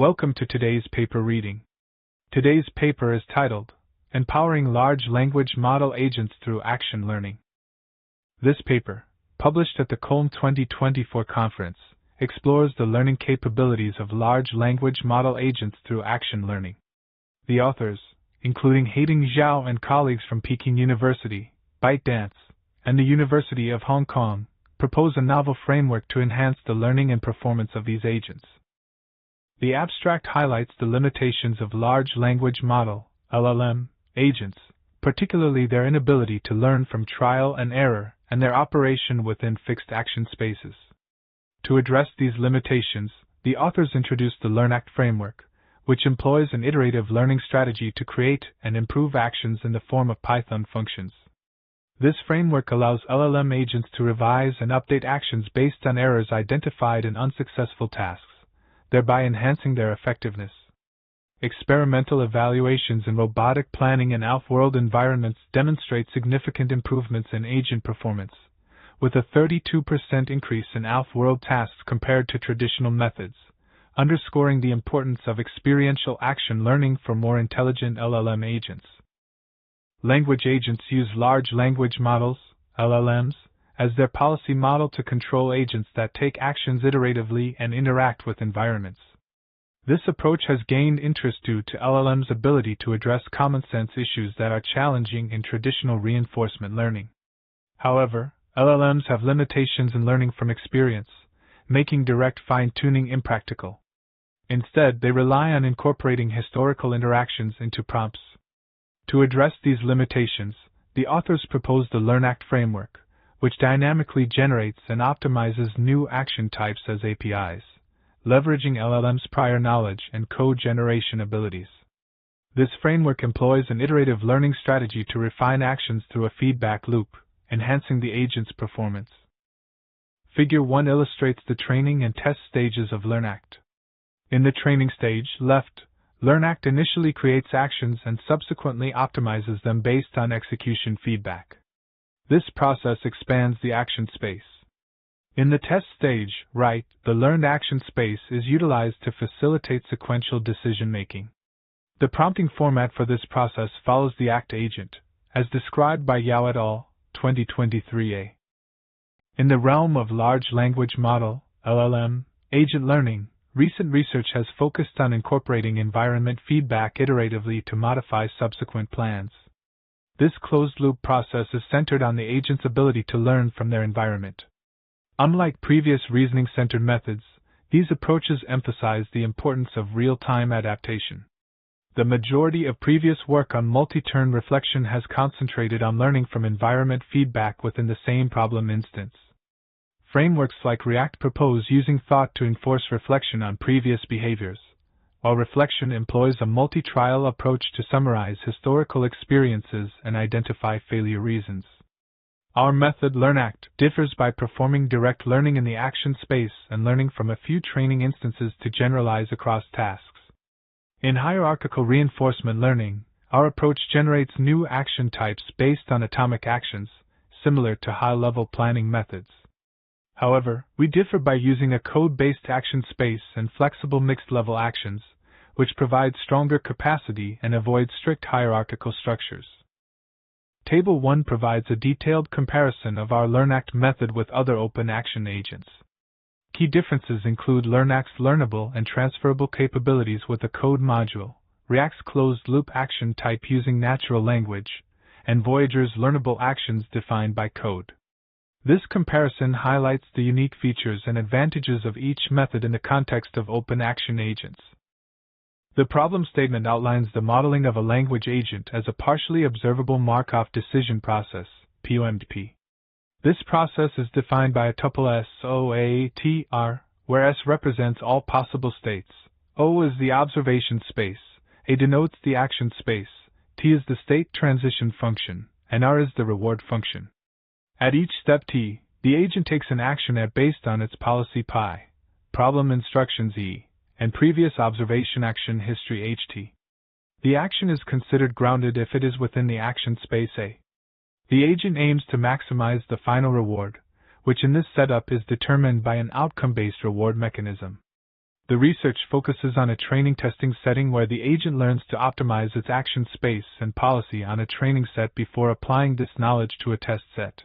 Welcome to today's paper reading. Today's paper is titled, Empowering Large Language Model Agents Through Action Learning. This paper, published at the Cologne 2024 conference, explores the learning capabilities of large language model agents through action learning. The authors, including Haiteng Zhao and colleagues from Peking University, ByteDance, and the University of Hong Kong, propose a novel framework to enhance the learning and performance of these agents. The abstract highlights the limitations of large language model (LLM) agents, particularly their inability to learn from trial and error and their operation within fixed action spaces. To address these limitations, the authors introduced the LearnAct framework, which employs an iterative learning strategy to create and improve actions in the form of Python functions. This framework allows LLM agents to revise and update actions based on errors identified in unsuccessful tasks, thereby enhancing their effectiveness. Experimental evaluations in robotic planning and off-world environments demonstrate significant improvements in agent performance, with a 32% increase in off-world tasks compared to traditional methods, underscoring the importance of experiential action learning for more intelligent LLM agents. Language agents use large language models, LLMs, as their policy model to control agents that take actions iteratively and interact with environments. This approach has gained interest due to LLM's ability to address common-sense issues that are challenging in traditional reinforcement learning. However, LLMs have limitations in learning from experience, making direct fine-tuning impractical. Instead, they rely on incorporating historical interactions into prompts. To address these limitations, the authors propose the LearnAct framework, which dynamically generates and optimizes new action types as APIs, leveraging LLM's prior knowledge and code generation abilities. This framework employs an iterative learning strategy to refine actions through a feedback loop, enhancing the agent's performance. Figure 1 illustrates the training and test stages of LearnAct. In the training stage, left, LearnAct initially creates actions and subsequently optimizes them based on execution feedback. This process expands the action space. In the test stage, right, the learned action space is utilized to facilitate sequential decision-making. The prompting format for this process follows the ACT agent, as described by Yao et al., 2023a. In the realm of large language model, LLM, agent learning, recent research has focused on incorporating environment feedback iteratively to modify subsequent plans. This closed-loop process is centered on the agent's ability to learn from their environment. Unlike previous reasoning-centered methods, these approaches emphasize the importance of real-time adaptation. The majority of previous work on multi-turn reflection has concentrated on learning from environment feedback within the same problem instance. Frameworks like React propose using thought to enforce reflection on previous behaviors, while reflection employs a multi-trial approach to summarize historical experiences and identify failure reasons. Our method LearnAct differs by performing direct learning in the action space and learning from a few training instances to generalize across tasks. In hierarchical reinforcement learning, our approach generates new action types based on atomic actions, similar to high-level planning methods. However, we differ by using a code-based action space and flexible mixed-level actions, which provide stronger capacity and avoid strict hierarchical structures. Table 1 provides a detailed comparison of our LearnAct method with other open action agents. Key differences include LearnAct's learnable and transferable capabilities with a code module, React's closed-loop action type using natural language, and Voyager's learnable actions defined by code. This comparison highlights the unique features and advantages of each method in the context of open action agents. The problem statement outlines the modeling of a language agent as a partially observable Markov decision process, POMDP. This process is defined by a tuple SOATR, where S represents all possible states, O is the observation space, A denotes the action space, T is the state transition function, and R is the reward function. At each step T, the agent takes an action at based on its policy pi, problem instructions E, and previous observation action history HT. The action is considered grounded if it is within the action space A. The agent aims to maximize the final reward, which in this setup is determined by an outcome-based reward mechanism. The research focuses on a training testing setting where the agent learns to optimize its action space and policy on a training set before applying this knowledge to a test set.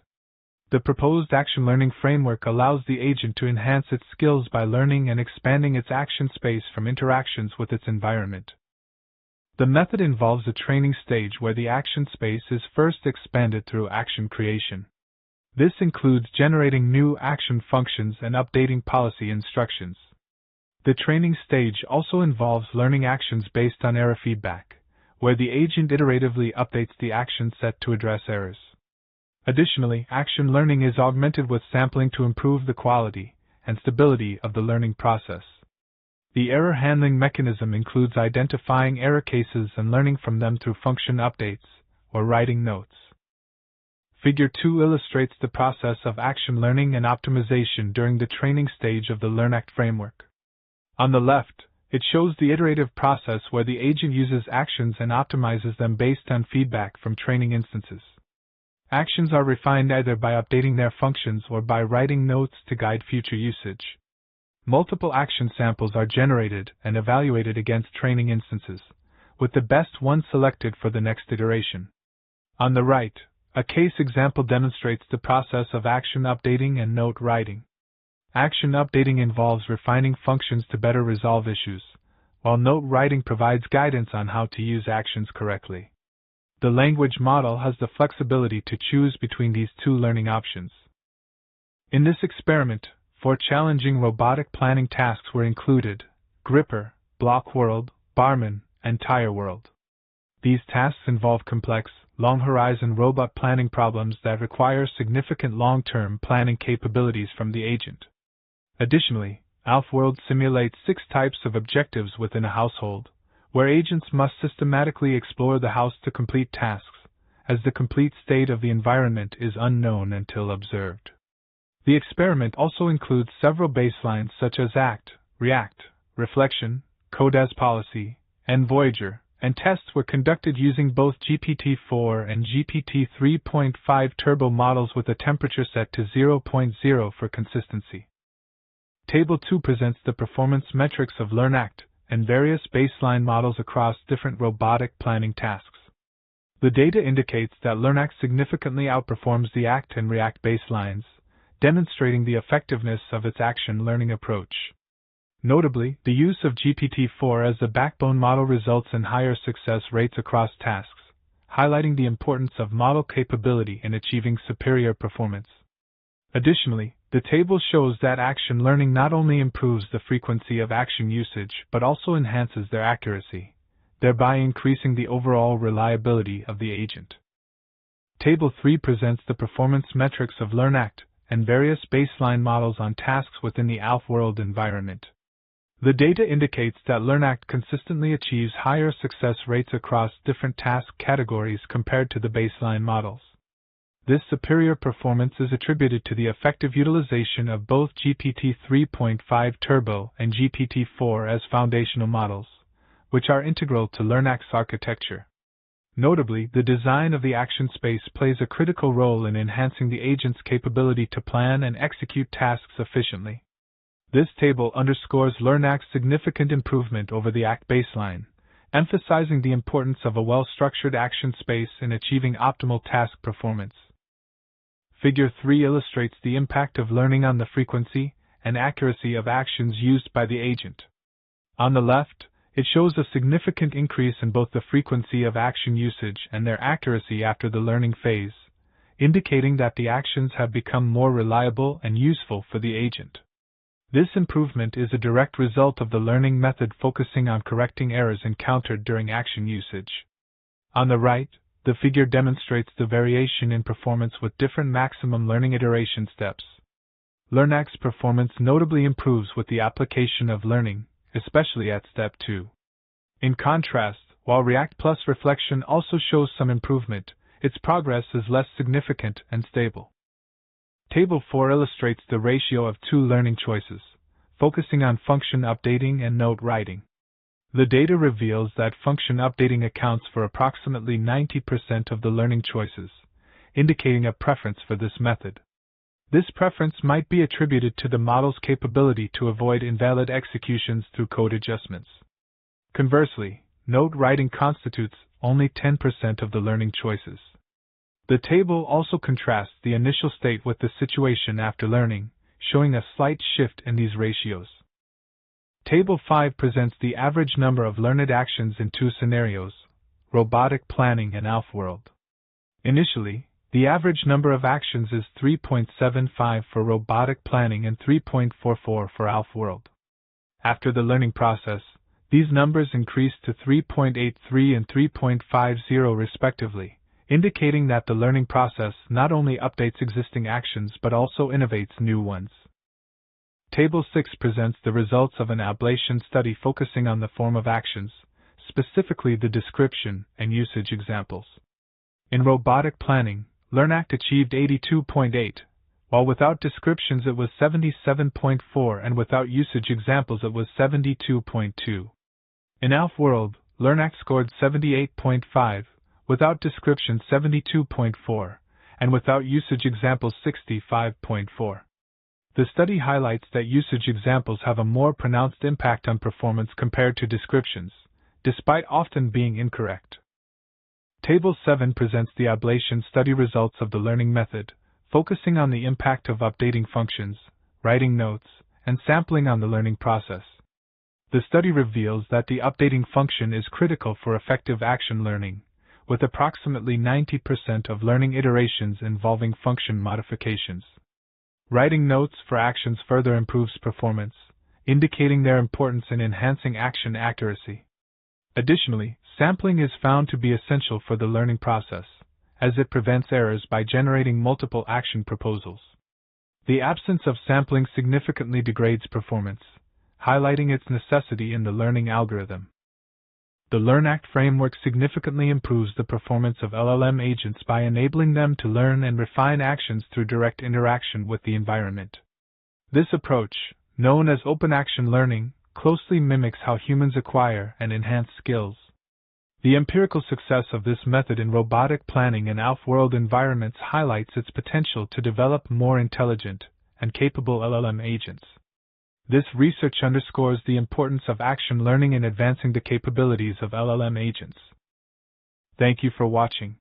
The proposed action learning framework allows the agent to enhance its skills by learning and expanding its action space from interactions with its environment. The method involves a training stage where the action space is first expanded through action creation. This includes generating new action functions and updating policy instructions. The training stage also involves learning actions based on error feedback, where the agent iteratively updates the action set to address errors. Additionally, action learning is augmented with sampling to improve the quality and stability of the learning process. The error handling mechanism includes identifying error cases and learning from them through function updates or writing notes. Figure 2 illustrates the process of action learning and optimization during the training stage of the LearnAct framework. On the left, it shows the iterative process where the agent uses actions and optimizes them based on feedback from training instances. Actions are refined either by updating their functions or by writing notes to guide future usage. Multiple action samples are generated and evaluated against training instances, with the best one selected for the next iteration. On the right, a case example demonstrates the process of action updating and note writing. Action updating involves refining functions to better resolve issues, while note writing provides guidance on how to use actions correctly. The language model has the flexibility to choose between these two learning options. In this experiment, 4 challenging robotic planning tasks were included: gripper, block world, barman, and tire world. These tasks involve complex, long-horizon robot planning problems that require significant long-term planning capabilities from the agent. Additionally, ALF World simulates 6 types of objectives within a household, where agents must systematically explore the house to complete tasks, as the complete state of the environment is unknown until observed. The experiment also includes several baselines such as ACT, REACT, Reflection, Code as Policy, and Voyager, and tests were conducted using both GPT-4 and GPT-3.5 turbo models with a temperature set to 0.0 for consistency. Table 2 presents the performance metrics of LearnAct and various baseline models across different robotic planning tasks. The data indicates that LearnAct significantly outperforms the ACT and REACT baselines, demonstrating the effectiveness of its action learning approach. Notably, the use of GPT-4 as the backbone model results in higher success rates across tasks, highlighting the importance of model capability in achieving superior performance. Additionally, the table shows that action learning not only improves the frequency of action usage but also enhances their accuracy, thereby increasing the overall reliability of the agent. Table 3 presents the performance metrics of LearnAct and various baseline models on tasks within the ALF World environment. The data indicates that LearnAct consistently achieves higher success rates across different task categories compared to the baseline models. This superior performance is attributed to the effective utilization of both GPT-3.5 Turbo and GPT-4 as foundational models, which are integral to LearnAct's architecture. Notably, the design of the action space plays a critical role in enhancing the agent's capability to plan and execute tasks efficiently. This table underscores LearnAct's significant improvement over the ACT baseline, emphasizing the importance of a well-structured action space in achieving optimal task performance. Figure 3 illustrates the impact of learning on the frequency and accuracy of actions used by the agent. On the left, it shows a significant increase in both the frequency of action usage and their accuracy after the learning phase, indicating that the actions have become more reliable and useful for the agent. This improvement is a direct result of the learning method focusing on correcting errors encountered during action usage. On the right, the figure demonstrates the variation in performance with different maximum learning iteration steps. LearnAct's performance notably improves with the application of learning, especially at step 2. In contrast, while React plus Reflection also shows some improvement, its progress is less significant and stable. Table 4 illustrates the ratio of 2 learning choices, focusing on function updating and note writing. The data reveals that function updating accounts for approximately 90% of the learning choices, indicating a preference for this method. This preference might be attributed to the model's capability to avoid invalid executions through code adjustments. Conversely, note writing constitutes only 10% of the learning choices. The table also contrasts the initial state with the situation after learning, showing a slight shift in these ratios. Table 5 presents the average number of learned actions in two scenarios, robotic planning and ALF-world. Initially, the average number of actions is 3.75 for robotic planning and 3.44 for ALF-world. After the learning process, these numbers increase to 3.83 and 3.50 respectively, indicating that the learning process not only updates existing actions but also innovates new ones. Table 6 presents the results of an ablation study focusing on the form of actions, specifically the description and usage examples. In robotic planning, LearnAct achieved 82.8, while without descriptions it was 77.4 and without usage examples it was 72.2. In ALF-world, LearnAct scored 78.5, without description 72.4, and without usage examples 65.4. The study highlights that usage examples have a more pronounced impact on performance compared to descriptions, despite often being incorrect. Table 7 presents the ablation study results of the learning method, focusing on the impact of updating functions, writing notes, and sampling on the learning process. The study reveals that the updating function is critical for effective action learning, with approximately 90% of learning iterations involving function modifications. Writing notes for actions further improves performance, indicating their importance in enhancing action accuracy. Additionally, sampling is found to be essential for the learning process, as it prevents errors by generating multiple action proposals. The absence of sampling significantly degrades performance, highlighting its necessity in the learning algorithm. The LearnAct framework significantly improves the performance of LLM agents by enabling them to learn and refine actions through direct interaction with the environment. This approach, known as open action learning, closely mimics how humans acquire and enhance skills. The empirical success of this method in robotic planning and ALF-world environments highlights its potential to develop more intelligent and capable LLM agents. This research underscores the importance of action learning in advancing the capabilities of LLM agents. Thank you for watching.